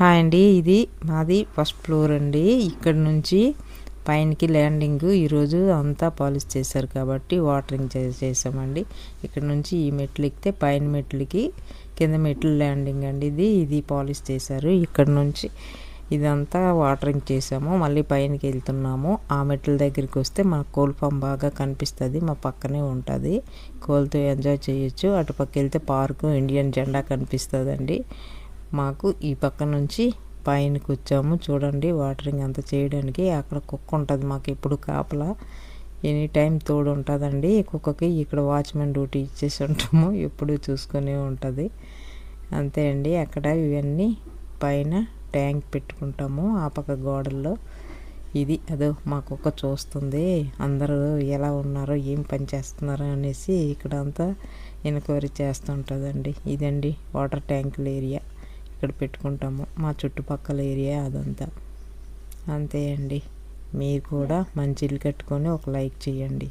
Hi అండి, ఇది మాది ఫస్ట్ ఫ్లోర్ అండి. ఇక్కడ నుంచి పైనకి ల్యాండింగ్ ఈరోజు అంతా పాలిష్ చేశారు కాబట్టి వాటరింగ్ చేసామండి. ఇక్కడ నుంచి ఈ మెట్లు ఎక్కితే పైన మెట్లకి కింద మెట్లు ల్యాండింగ్ అండి. ఇది పాలిష్ చేశారు. ఇక్కడ నుంచి ఇదంతా వాటరింగ్ చేసాము. మళ్ళీ పైనకి వెళ్తున్నాము. ఆ మెట్ల దగ్గరికి వస్తే మా కోల్ ఫామ్ బాగా కనిపిస్తుంది. మా పక్కనే ఉంటుంది. కోల్తో ఎంజాయ్ చేయొచ్చు. అటు పక్క వెళ్తే పార్కు, ఇండియన్ జెండా కనిపిస్తుందండి. మాకు ఈ పక్క నుంచి పైనకి వచ్చాము. చూడండి వాటరింగ్ అంతా చేయడానికి. అక్కడ కుక్క ఉంటుంది మాకు ఎప్పుడు కాపలా, ఎనీ టైం తోడు ఉంటుందండి. కుక్కకి ఇక్కడ వాచ్మెన్ డ్యూటీ ఇచ్చేసి ఉంటాము. ఎప్పుడు చూసుకునే ఉంటుంది. అంతే అండి. అక్కడ ఇవన్నీ పైన ట్యాంక్ పెట్టుకుంటాము. ఆ పక్క గోడల్లో అదో మా కుక్క చూస్తుంది. అందరూ ఎలా ఉన్నారో, ఏం పని చేస్తున్నారో అనేసి ఇక్కడ అంతా ఎన్క్వైరీ చేస్తుంటుందండి. ఇదండి వాటర్ ట్యాంకుల ఏరియా. ఇక్కడ పెట్టుకుంటాము. మా చుట్టుపక్కల ఏరియా అదంతా. అంతే అండి. మీరు కూడా మంచి ఇల్లు కట్టుకొని ఒక లైక్ చేయండి.